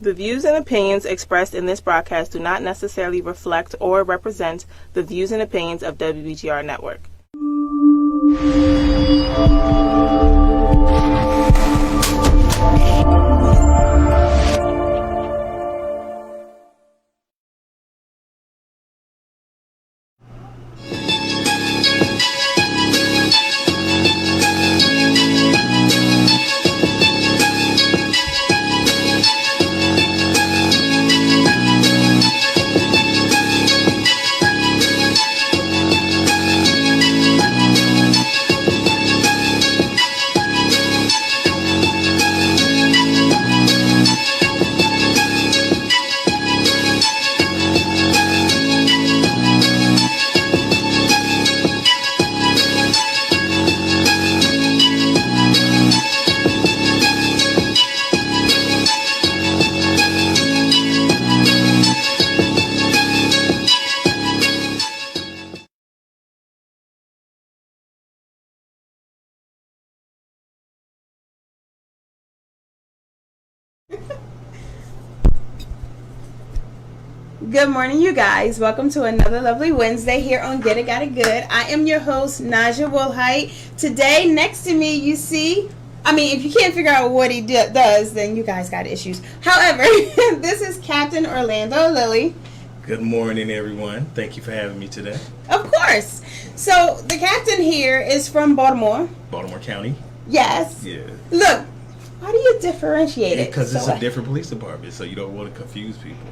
The views and opinions expressed in this broadcast do not necessarily reflect or represent the views and opinions of WBGR Network. Good morning, you guys. Welcome to another lovely Wednesday here on Get It Got It Good. I am your host, Naja Woolhite. Today, next to me, you see, if you can't figure out what he does, then you guys got issues. However, this is Captain Orlando Lilly. Good morning, everyone. Thank you for having me today. Of course. So, the captain here is from Baltimore. Baltimore County. Yes. Yeah. Look, why do you differentiate it? Because it's a different police department, so you don't want to confuse people.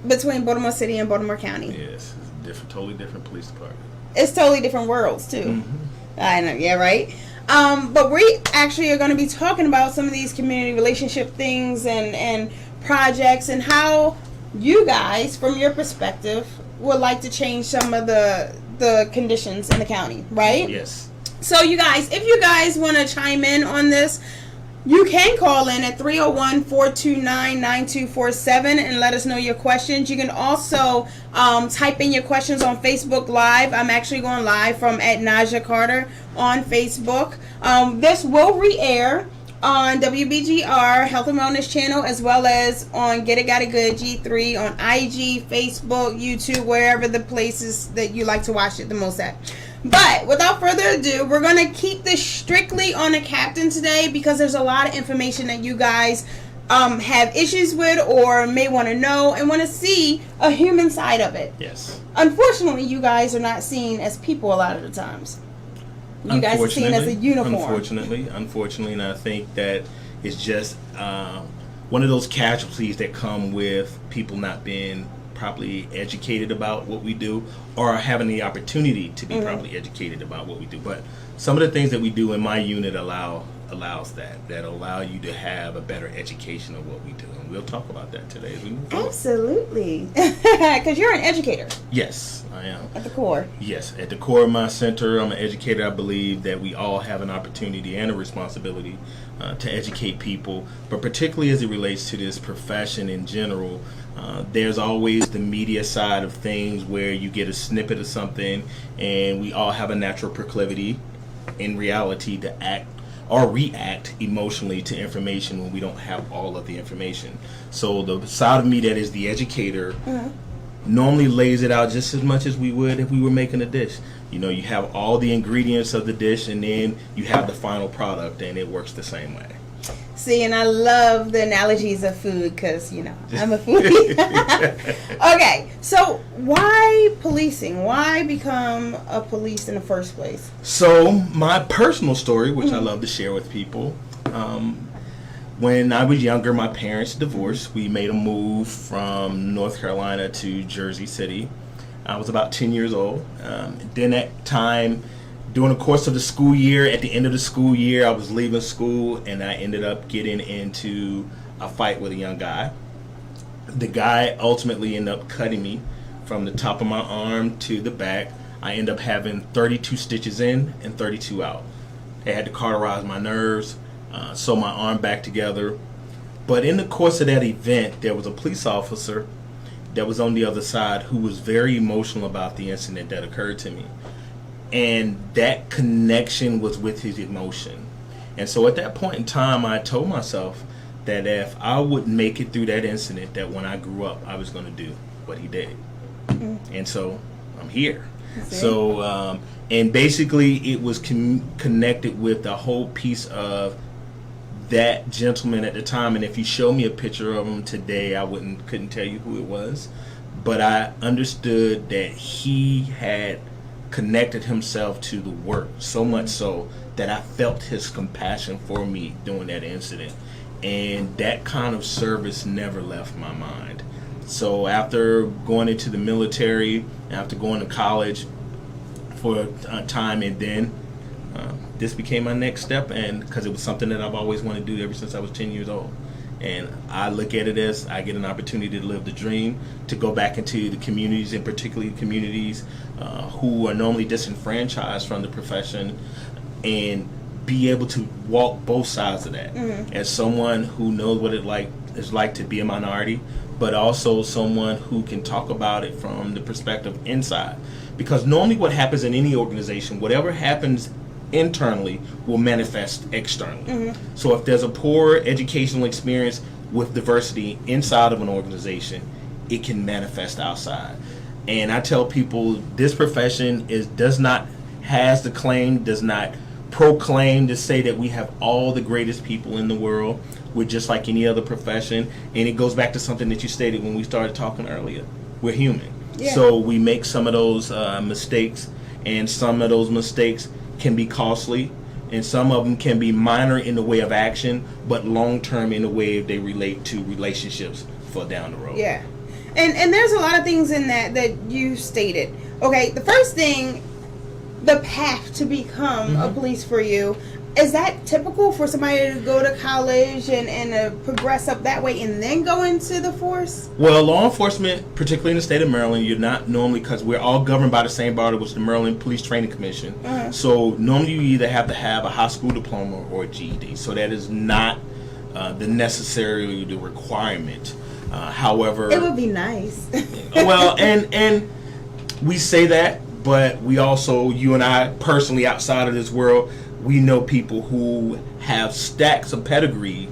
Between Baltimore City and Baltimore County. Yes, it's a totally different police department. It's totally different worlds too. Mm-hmm. I know, yeah, right. But we actually are going to be talking about some of these community relationship things and projects and how you guys, from your perspective, would like to change some of the conditions in the county, right? Yes. So, you guys, if you guys want to chime in on this, you can call in at 301-429-9247 and let us know your questions. You can also type in your questions on Facebook Live. I'm actually going live from at Naja Carter on Facebook. This will re-air on WBGR Health and Wellness Channel as well as on Get It Got It Good G3 on IG, Facebook, YouTube, wherever the places that you like to watch it the most at. But without further ado, we're going to keep this strictly on the captain today because there's a lot of information that you guys have issues with or may want to know and want to see a human side of it. Yes. Unfortunately, you guys are not seen as people a lot of the times. You guys are seen as a uniform. Unfortunately, and I think that it's just one of those casualties that come with people not being properly educated about what we do or having the opportunity to be properly educated about what we do. But some of the things that we do in my unit allows that allow you to have a better education of what we do, and we'll talk about that today as we move forward. Absolutely. Because you're an educator. Yes, I am. At the core. Yes, at the core of my center, I'm an educator. I believe that we all have an opportunity and a responsibility to educate people, but particularly as it relates to this profession in general. There's always the media side of things where you get a snippet of something, and we all have a natural proclivity in reality to act or react emotionally to information when we don't have all of the information. So the side of me that is the educator normally lays it out just as much as we would if we were making a dish. You know, you have all the ingredients of the dish, and then you have the final product, and it works the same way. See, and I love the analogies of food because, I'm a foodie. Okay, so why policing? Why become a police in the first place? So my personal story, which I love to share with people, when I was younger, my parents divorced. We made a move from North Carolina to Jersey City. I was about 10 years old. Then at time, during the course of the school year, at the end of the school year, I was leaving school and I ended up getting into a fight with a young guy. The guy ultimately ended up cutting me from the top of my arm to the back. I ended up having 32 stitches in and 32 out. They had to cauterize my nerves, sew my arm back together. But in the course of that event, there was a police officer that was on the other side who was very emotional about the incident that occurred to me. And that connection was with his emotion. And so at that point in time, I told myself that if I would make it through that incident, that when I grew up, I was going to do what he did. And so I'm here. So, and basically it was connected with the whole piece of that gentleman at the time. And if you show me a picture of him today, I couldn't tell you who it was. But I understood that he had connected himself to the work so much so that I felt his compassion for me during that incident. And that kind of service never left my mind. So after going into the military, after going to college for a time, and then this became my next step, and because it was something that I've always wanted to do ever since I was 10 years old. And I look at it as I get an opportunity to live the dream, to go back into the communities, and particularly communities who are normally disenfranchised from the profession, and be able to walk both sides of that. As someone who knows what it's like to be a minority, but also someone who can talk about it from the perspective inside. Because normally what happens in any organization, whatever happens internally will manifest externally. So if there's a poor educational experience with diversity inside of an organization, it can manifest outside. And I tell people this profession does not proclaim to say that we have all the greatest people in the world. We're just like any other profession. And it goes back to something that you stated when we started talking earlier. We're human. So we make some of those mistakes, and some of those mistakes can be costly, and some of them can be minor in the way of action, but long-term in the way they relate to relationships for down the road. Yeah. And there's a lot of things in that you stated. Okay, the first thing, the path to become a police for you, is that typical for somebody to go to college and progress up that way and then go into the force? Well, law enforcement, particularly in the state of Maryland, you're not normally, because we're all governed by the same body, which is the Maryland Police Training Commission. So normally you either have to have a high school diploma or a GED. So that is not necessarily the requirement. However, it would be nice. Well, and we say that, but we also, you and I personally, outside of this world, we know people who have stacks of pedigree,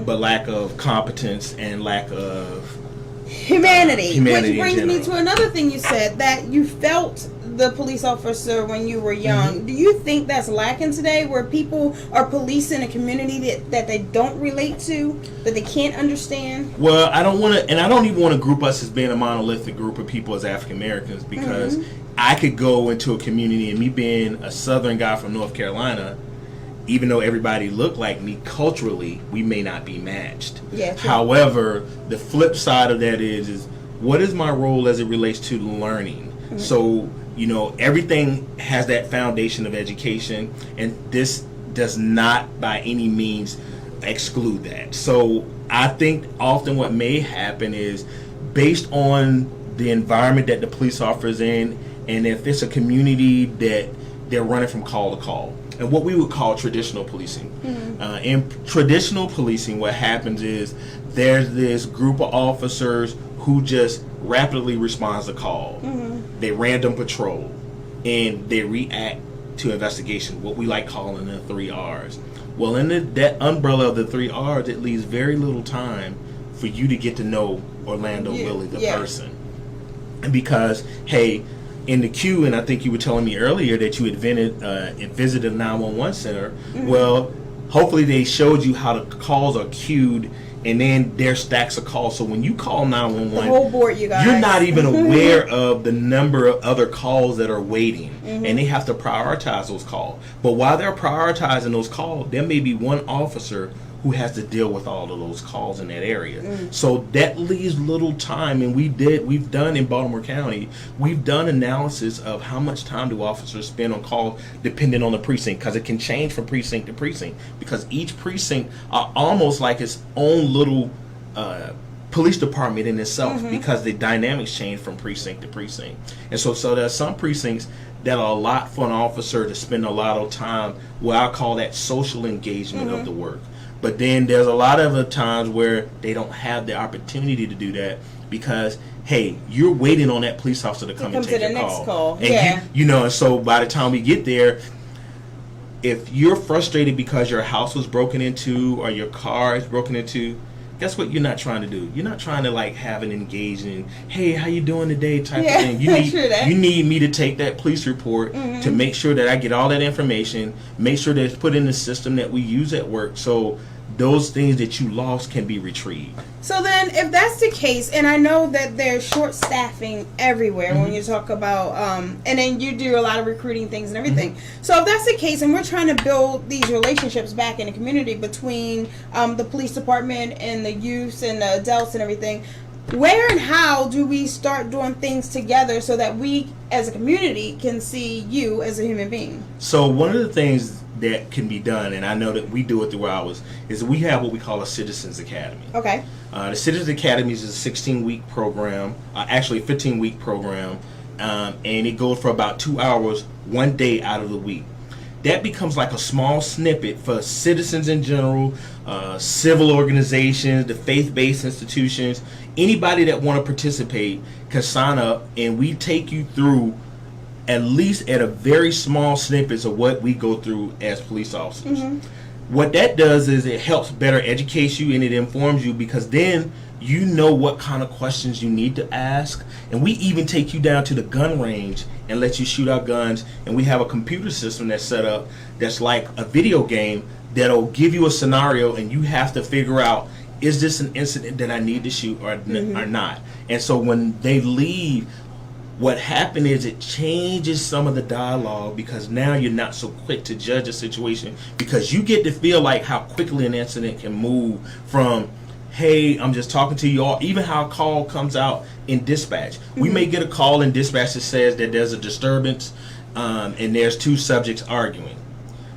but lack of competence and lack of humanity. Which brings in me to another thing you said, that you felt the police officer when you were young. Do you think that's lacking today, where people are policing a community that they don't relate to, that they can't understand? Well, I don't want to, and I don't even want to group us as being a monolithic group of people as African Americans, because I could go into a community, and me being a Southern guy from North Carolina, even though everybody looked like me, culturally, we may not be matched. Yeah, true. However, the flip side of that is what is my role as it relates to learning? So, everything has that foundation of education, and this does not by any means exclude that. So I think often what may happen is, based on the environment that the police officer is in, and if it's a community that they're running from call to call, and what we would call traditional policing. In traditional policing, what happens is there's this group of officers who just rapidly responds to call. They random patrol, and they react to investigation, what we like calling the 3 R's. Well, in that umbrella of the 3 R's, it leaves very little time for you to get to know Orlando Willie, the person. And because, hey, in the queue, and I think you were telling me earlier that you had visited a 911 center. Well, hopefully they showed you how the calls are queued, and then there's stacks of calls. So when you call 911, the whole board, you guys, you're not even aware of the number of other calls that are waiting, and they have to prioritize those calls. But while they're prioritizing those calls, there may be one officer who has to deal with all of those calls in that area. So that leaves little time, and we've done in Baltimore County, we've done analysis of how much time do officers spend on call depending on the precinct, because it can change from precinct to precinct, because each precinct are almost like its own little police department in itself, because the dynamics change from precinct to precinct. And so there's some precincts that are a lot for an officer to spend a lot of time, what I call that social engagement of the work. But then there's a lot of times where they don't have the opportunity to do that, because, hey, you're waiting on that police officer to come and take your call. Next call. And and so by the time we get there, if you're frustrated because your house was broken into or your car is broken into, guess what you're not trying to do? You're not trying to like have an engaging, hey, how you doing today type of thing. You need me to take that police report to make sure that I get all that information, make sure that it's put in the system that we use at work, so those things that you lost can be retrieved. So then, if that's the case, and I know that there's short staffing everywhere when you talk about, and then you do a lot of recruiting things and everything. So if that's the case, and we're trying to build these relationships back in the community between the police department and the youths and the adults and everything, where and how do we start doing things together so that we as a community can see you as a human being? So one of the things that can be done, and I know that we do it through ours, is we have what we call a Citizens Academy. Okay. The Citizens Academy is a 16-week program, actually a 15-week program, and it goes for about 2 hours, one day out of the week. That becomes like a small snippet for citizens in general, civil organizations, the faith-based institutions, anybody that want to participate can sign up, and we take you through at least at a very small snippets of what we go through as police officers. What that does is it helps better educate you and it informs you, because then you know what kind of questions you need to ask. And we even take you down to the gun range and let you shoot our guns. And we have a computer system that's set up that's like a video game that'll give you a scenario and you have to figure out, is this an incident that I need to shoot or not? And so when they leave, what happened is it changes some of the dialogue, because now you're not so quick to judge a situation, because you get to feel like how quickly an incident can move from, hey, I'm just talking to you all, even how a call comes out in dispatch. We may get a call in dispatch that says that there's a disturbance and there's two subjects arguing.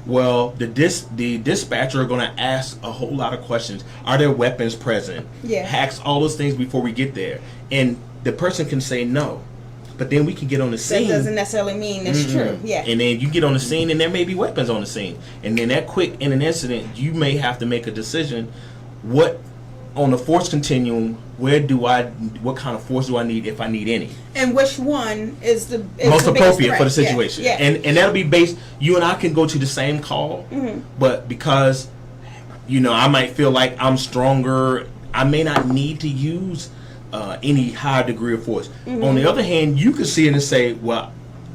Well, the dispatcher are going to ask a whole lot of questions. Are there weapons present? Hacks, all those things before we get there. And the person can say no. But then we can get on the scene. That doesn't necessarily mean it's true. Yeah. And then you get on the scene and there may be weapons on the scene. And then that quick in an incident, you may have to make a decision. What, on the force continuum, what kind of force do I need, if I need any? And which one is the most the appropriate for the situation? Yeah. And that'll be based, you and I can go to the same call, but because, I might feel like I'm stronger, I may not need to use any high degree of force. On the other hand, you could see it and say, well,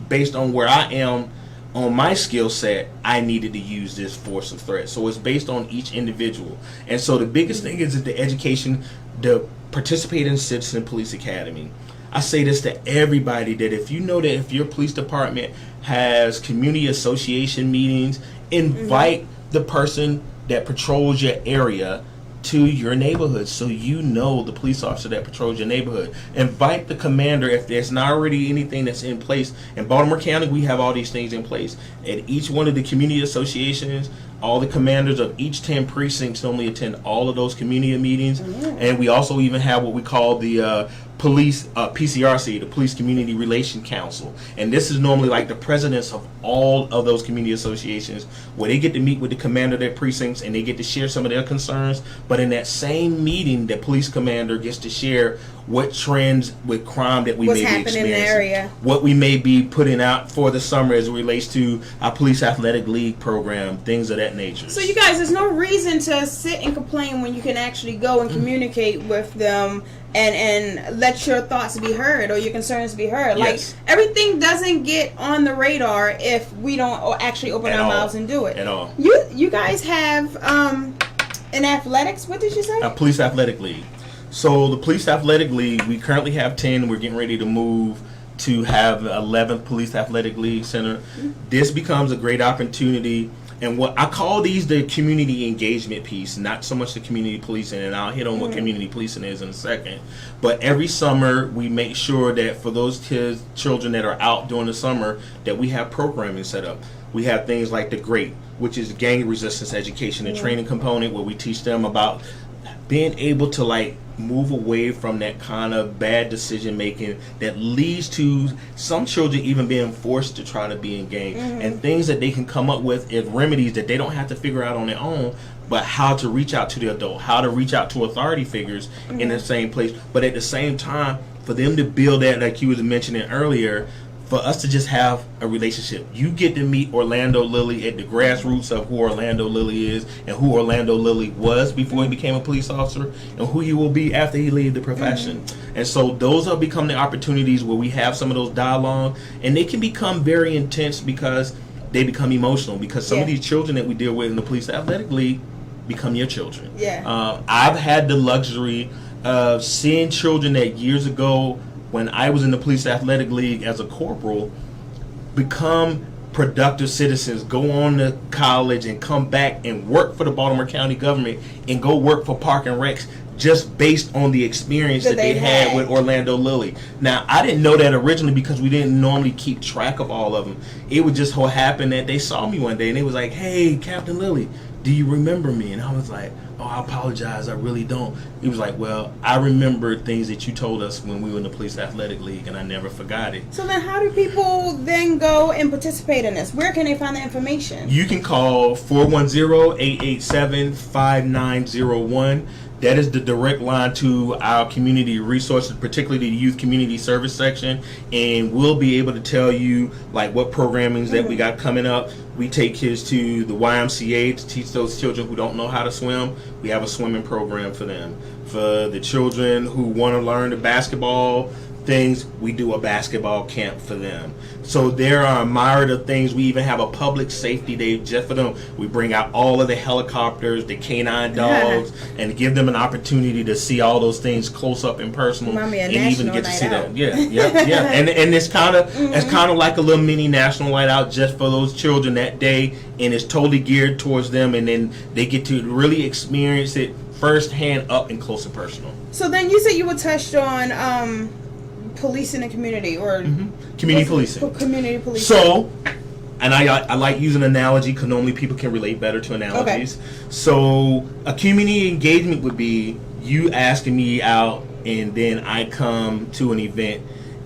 based on where I am on my skill set, I needed to use this force of threat. So it's based on each individual. And so the biggest thing is that the education, the participate in Citizen Police Academy. I say this to everybody, that if you know that if your police department has community association meetings, invite the person that patrols your area to your neighborhood, so you know the police officer that patrols your neighborhood. Invite the commander if there's not already anything that's in place. In Baltimore County, we have all these things in place. At each one of the community associations, all the commanders of each 10 precincts normally attend all of those community meetings. And we also even have what we call the police PCRC, the Police Community Relation Council. And this is normally like the presidents of all of those community associations, where they get to meet with the commander of their precincts and they get to share some of their concerns. But in that same meeting, the police commander gets to share what trends with crime that we may be experiencing, in the area, what we may be putting out for the summer as it relates to our police athletic league program, things of that nature. So you guys, there's no reason to sit and complain when you can actually go and communicate with them and let your thoughts be heard or your concerns be heard. Yes. Like, everything doesn't get on the radar if we don't actually open our mouths and do it. At all. You guys have in athletics, what did you say? A police athletic league. So the police athletic league, we currently have 10. We're getting ready to move to have the 11th police athletic league center. This becomes a great opportunity. And what I call these the community engagement piece, not so much the community policing, and I'll hit on what community policing is in a second. But every summer, we make sure that for those kids, children that are out during the summer, that we have programming set up. We have things like the GREAT, which is gang resistance education and training component, where we teach them about being able to move away from that kind of bad decision making that leads to some children even being forced to try to be in gang, and things that they can come up with as remedies that they don't have to figure out on their own, but how to reach out to the adult, how to reach out to authority figures in the same place. But at the same time, for them to build that, like you was mentioning earlier, for us to just have a relationship. You get to meet Orlando Lilly at the grassroots of who Orlando Lilly is and who Orlando Lilly was before he became a police officer and who he will be after he leaves the profession. And so those are become the opportunities where we have some of those dialogue, and they can become very intense because they become emotional, because some of these children that we deal with in the Police Athletic League become your children. I've had the luxury of seeing children that years ago, when I was in the Police Athletic League as a corporal, become productive citizens, go on to college and come back and work for the Baltimore County government and go work for Park and Recs, just based on the experience that they had with Orlando Lilly. Now, I didn't know that originally because we didn't normally keep track of all of them. It would just happen that they saw me one day and they was like, "Hey, Captain Lilly, do you remember me?" And I was like, "Oh, I apologize, I really don't." He was like, "Well, I remember things that you told us when we were in the Police Athletic League, and I never forgot it." So then how do people then go and participate in this? Where can they find the information? You can call 410-887-5901. That is the direct line to our community resources, particularly the youth community service section, and we'll be able to tell you like what programmings that we got coming up. We take kids to the YMCA to teach those children who don't know how to swim. We have a swimming program for them. For the children who want to learn the basketball things, we do a basketball camp for them. So there are a myriad of things. We even have a public safety day just for them. We bring out all of the helicopters, the canine dogs, and give them an opportunity to see all those things close up and personal, and even get to see them. Yeah. And it's kind of like a little mini national night out just for those children that day, and it's totally geared towards them, and then they get to really experience it firsthand, up and close and personal. So then you said you were touched on police in the community, or community policing. Community policing. So, and I like using analogy because normally people can relate better to analogies. Okay. So a community engagement would be you asking me out, and then I come to an event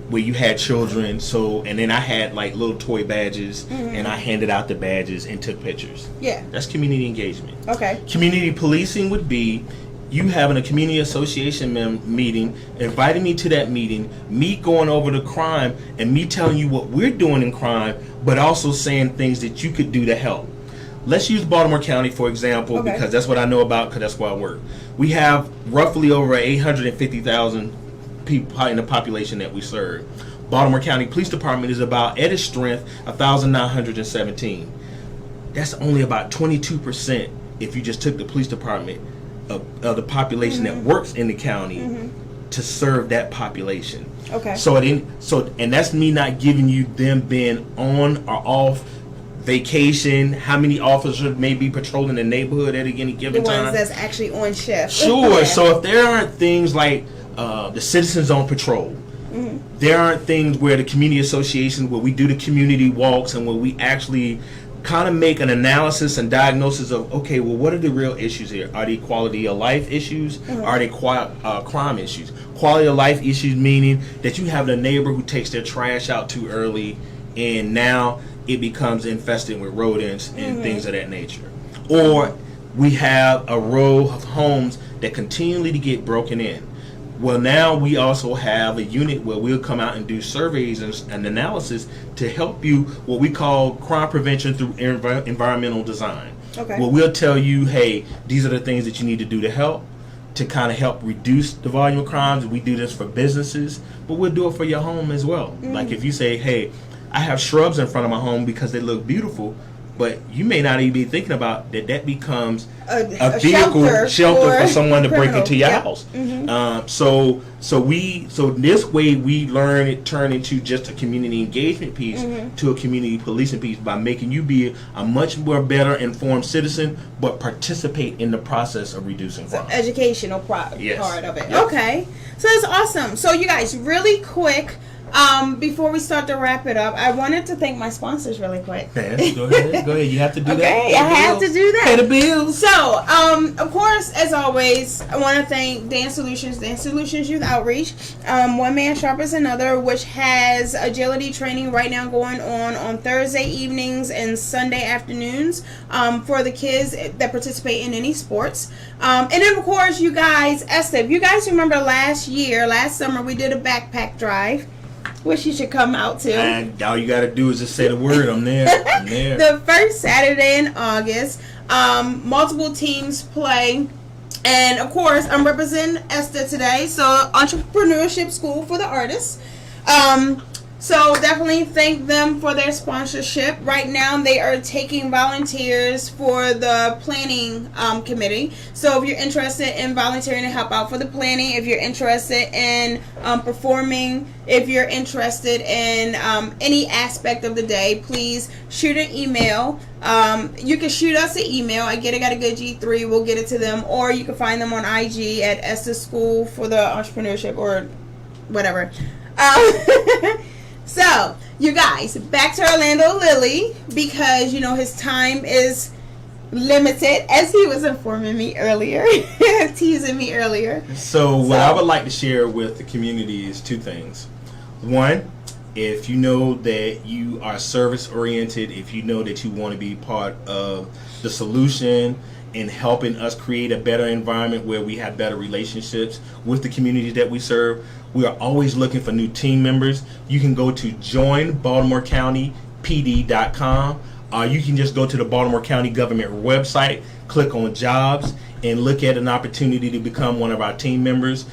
where you had children. So, and then I had like little toy badges, and I handed out the badges and took pictures. Yeah, that's community engagement. Okay. Community policing would be you having a community association meeting, inviting me to that meeting, me going over the crime, and me telling you what we're doing in crime, but also saying things that you could do to help. Let's use Baltimore County, for example, because that's what I know about, because that's where I work. We have roughly over 850,000 people in the population that we serve. Baltimore County Police Department is about, at its strength, 1,917. That's only about 22% if you just took the police department of the population that works in the county to serve that population. Okay. So and that's me not giving you them being on or off vacation, how many officers may be patrolling the neighborhood at any given time. The ones that's actually on shift. Sure. Yeah. So if there aren't things like the citizens on patrol, there aren't things where the community association, where we do the community walks and where we actually kind of make an analysis and diagnosis of, okay, well, what are the real issues here? Are they quality of life issues? Are they crime issues? Quality of life issues meaning that you have a neighbor who takes their trash out too early, and now it becomes infested with rodents and things of that nature. Or we have a row of homes that continually to get broken in. Well, now we also have a unit where we'll come out and do surveys and analysis to help you, what we call crime prevention through environmental design. Okay. Well, we'll tell you, hey, these are the things that you need to do to kind of help reduce the volume of crimes. We do this for businesses, but we'll do it for your home as well. Like if you say, hey, I have shrubs in front of my home because they look beautiful, but you may not even be thinking about that becomes a vehicle shelter for someone to break into your house. So this way we learn it turn into just a community engagement piece to a community policing piece by making you be a much more better informed citizen, but participate in the process of reducing crime. So educational part of it. Yes. Okay, so that's awesome. So you guys, really quick. Before we start to wrap it up, I wanted to thank my sponsors really quick. Yes, go ahead. You have to do that. Okay, I have to do that. Pay the bills. So, of course, as always, I want to thank Dance Solutions Youth Outreach, One Man Sharpens Another, which has agility training right now going on Thursday evenings and Sunday afternoons for the kids that participate in any sports. And then, of course, you guys, Esther, if you guys remember last summer, we did a backpack drive. which you should come out to. And all you got to do is just say the word. I'm there. I'm there. The first Saturday in August. Multiple teams play. And, of course, I'm representing ESTA today. So, Entrepreneurship School for the Artists. So definitely thank them for their sponsorship. Right now they are taking volunteers for the planning committee. So if you're interested in volunteering to help out for the planning, if you're interested in performing, if you're interested in any aspect of the day, please shoot an email. You can shoot us an email. I got a good G3. We'll get it to them. Or you can find them on IG at ESTA School for the Entrepreneurship or whatever. So, you guys, back to Orlando Lilly, because, his time is limited, as he was informing me earlier, teasing me earlier. So, what I would like to share with the community is two things. One, if you know that you are service-oriented, if you know that you want to be part of the solution in helping us create a better environment where we have better relationships with the communities that we serve, we are always looking for new team members. You can go to joinbaltimorecountypd.com, or you can just go to the Baltimore County government website, click on jobs, and look at an opportunity to become one of our team members.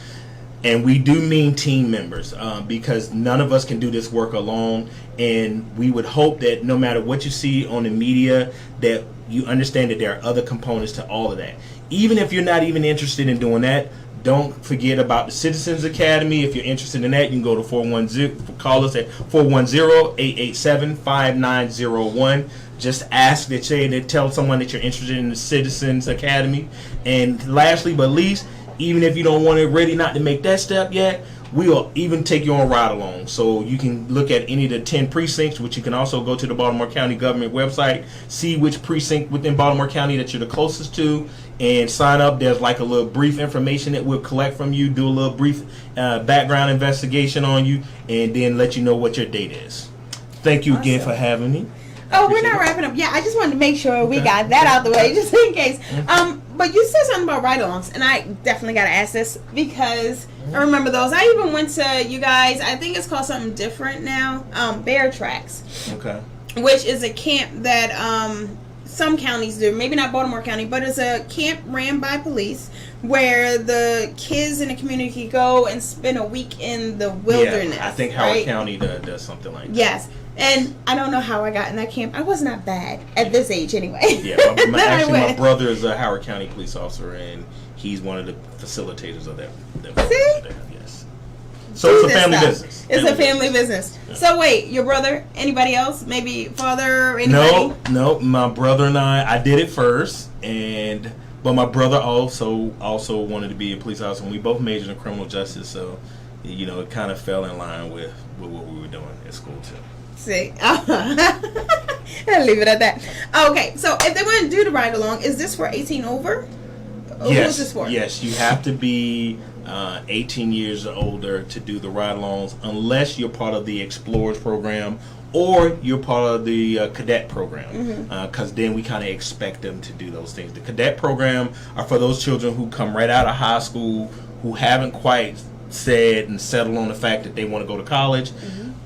And we do mean team members, because none of us can do this work alone. And we would hope that no matter what you see on the media, that you understand that there are other components to all of that. Even if you're not even interested in doing that, don't forget about the Citizens Academy. If you're interested in that, you can go to call us at 410-887-5901. Just ask that tell someone that you're interested in the Citizens Academy. And lastly but least, even if you don't want to ready not to make that step yet, we'll even take you on ride along. So you can look at any of the 10 precincts, which you can also go to the Baltimore County government website, see which precinct within Baltimore County that you're the closest to, and sign up. There's like a little brief information that we'll collect from you, do a little brief background investigation on you, and then let you know what your date is. Thank you again for having me. Oh, we're not wrapping up. Yeah, I just wanted to make sure we got that out the way, just in case. But you said something about ride-alongs, and I definitely got to ask this because I remember those. I even went to, you guys, I think it's called something different now, Bear Tracks. Okay. Which is a camp that some counties do. Maybe not Baltimore County, but it's a camp ran by police where the kids in the community can go and spend a week in the wilderness. Yeah, I think Howard County does something like that. Yes. And I don't know how I got in that camp. I was not bad at this age anyway. Yeah, my brother is a Howard County police officer, and he's one of the facilitators of that. See? Yes. So it's a family business. It's a family business. Yeah. So wait, your brother, anybody else? Maybe father or anybody? No, my brother and I did it first, but my brother also wanted to be a police officer, and we both majored in criminal justice, so it kind of fell in line with what we were doing at school too. See, I'll leave it at that. Okay, so if they want to do the ride along, is this for 18 over? Yes. Who's this for? Yes, you have to be 18 years or older to do the ride alongs, unless you're part of the Explorers program or you're part of the Cadet Program, because then we kind of expect them to do those things. The Cadet Program are for those children who come right out of high school who haven't quite said and settled on the fact that they want to go to college.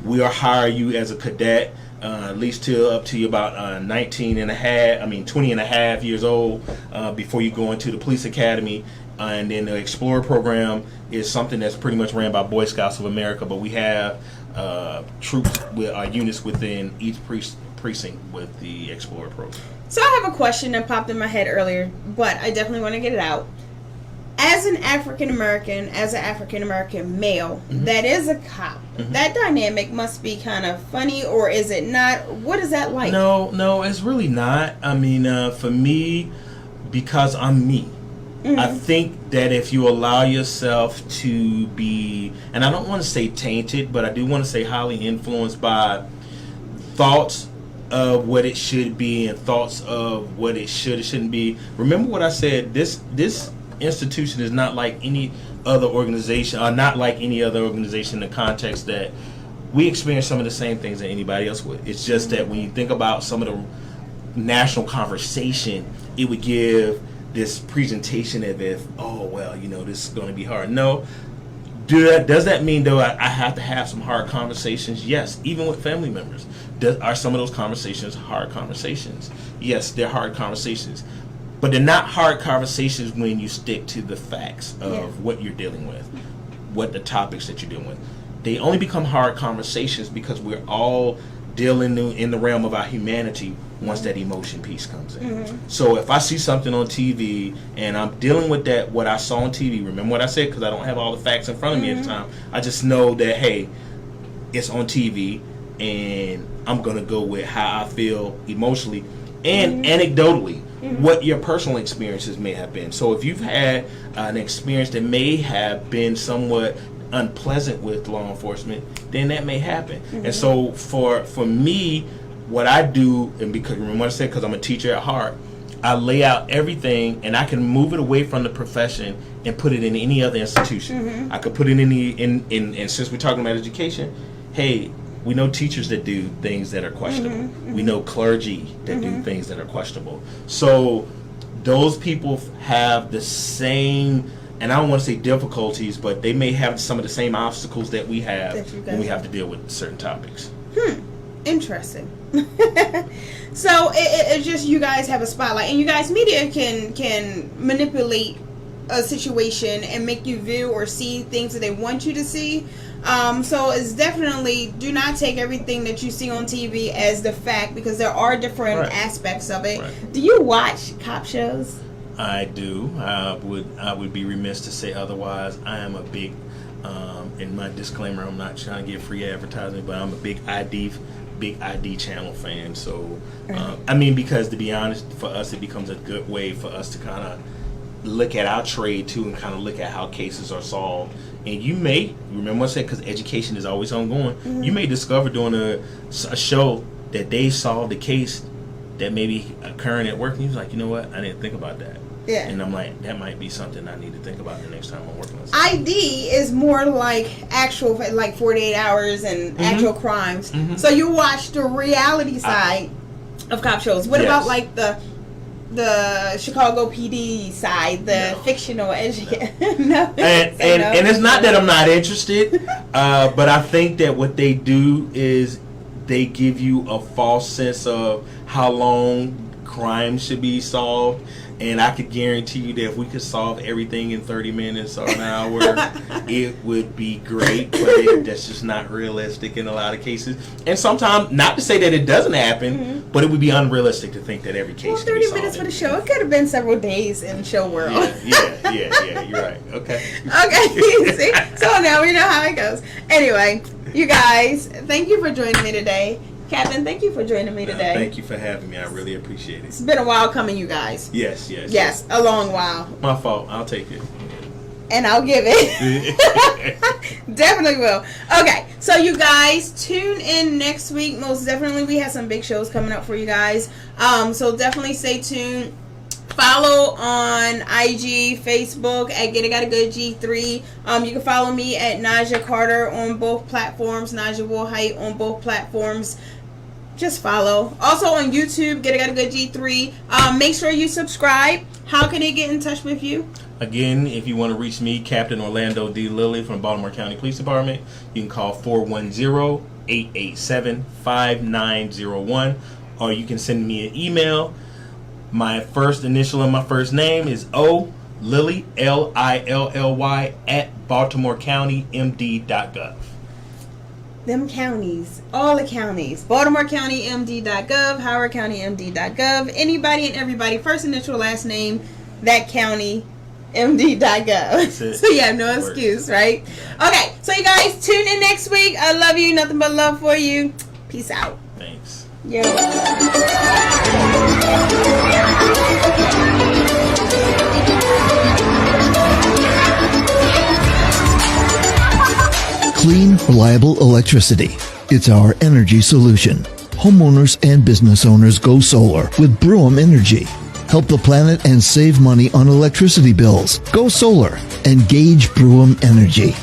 We'll hire you as a cadet, at least up to you about 20 and a half years old before you go into the police academy. And then the Explorer program is something that's pretty much ran by Boy Scouts of America, but we have troops with units within each precinct with the Explorer program. So I have a question that popped in my head earlier, but I definitely want to get it out. As an African American male that is a cop, that dynamic must be kind of funny, or is it not? What is that like? No, it's really not. I mean, for me, because I'm me, I think that if you allow yourself to be, and I don't want to say tainted, but I do want to say highly influenced by thoughts of what it should be and thoughts of what it should or shouldn't be. Remember what I said, this institution is not like any other organization, or not like any other organization in the context that we experience some of the same things that anybody else would. It's just that when you think about some of the national conversation, it would give this presentation of if, this is going to be hard. No, Does that mean, though, I have to have some hard conversations? Yes, even with family members. Are some of those conversations hard conversations? Yes, they're hard conversations. But they're not hard conversations when you stick to the facts of what you're dealing with, what the topics that you're dealing with. They only become hard conversations because we're all dealing in the realm of our humanity once that emotion piece comes in. So if I see something on TV and I'm dealing with that, what I saw on TV, remember what I said, because I don't have all the facts in front of me at the time. I just know that, hey, it's on TV, and I'm going to go with how I feel emotionally and anecdotally what your personal experiences may have been. So if you've had an experience that may have been somewhat unpleasant with law enforcement, then that may happen. And so for me, what I do, and because remember what I said, because I'm a teacher at heart, I lay out everything, and I can move it away from the profession and put it in any other institution. I could put it in since we're talking about education, hey, we know teachers that do things that are questionable. We know clergy that do things that are questionable. So those people have the same, and I don't want to say difficulties, but they may have some of the same obstacles that we have when we have to deal with certain topics. Interesting. So it's just you guys have a spotlight, and you guys media can manipulate a situation and make you view or see things that they want you to see. So it's definitely, do not take everything that you see on TV as the fact, because there are different aspects of it. Do you watch cop shows? I do. I would be remiss to say otherwise. I am a big, in my disclaimer, I'm not trying to get free advertising, but I'm a big ID channel fan. So, I mean, because to be honest, for us, it becomes a good way for us to kind of look at our trade too, and kind of look at how cases are solved. And you may remember what I said, because education is always ongoing. You may discover during a show that they solved a case that may be occurring at work, and you're like, you know what, I didn't think about that. Yeah. And I'm like, that might be something I need to think about the next time I'm working on ID something. is more like actual, like 48 hours and actual crimes. So you watch the reality side of cop shows. What about like the Chicago PD side, the fictional education? No. And it's not that I'm not interested, but I think that what they do is they give you a false sense of how long crime should be solved. And I could guarantee you that if we could solve everything in 30 minutes or an hour, it would be great. But that's just not realistic in a lot of cases. And sometimes, not to say that it doesn't happen, but it would be unrealistic to think that every case. Well, 30 minutes for the show. It could have been several days in show world. Yeah. You're right. Okay. See? So now we know how it goes. Anyway, you guys, thank you for joining me today. Captain, thank you for joining me today. Thank you for having me. I really appreciate it. It's been a while coming, you guys. Yes, a long while. My fault. I'll take it. And I'll give it. Definitely will. Okay, so you guys, tune in next week. Most definitely, we have some big shows coming up for you guys. So definitely stay tuned. Follow on IG, Facebook at Get It Got a Good G3. You can follow me at Naja Carter on both platforms. Naja Woolhite on both platforms. Just follow. Also on YouTube, Get It Got a Good G3. Make sure you subscribe. How can they get in touch with you? Again, if you want to reach me, Captain Orlando D. Lilly from Baltimore County Police Department, you can call 410-887-5901, or you can send me an email. My first initial of my first name is O. Lilly, Lilly, at BaltimoreCountyMD.gov. Them counties, all the counties. Baltimore County MD.gov, Howard County MD.gov. Anybody and everybody, first initial, last name, that county, MD.gov. So you have no excuse, right? Okay, so you guys, tune in next week. I love you. Nothing but love for you. Peace out. Thanks. Yo. Clean, reliable electricity. It's our energy solution. Homeowners and business owners go solar with Broom Energy. Help the planet and save money on electricity bills. Go solar. Engage Broom Energy.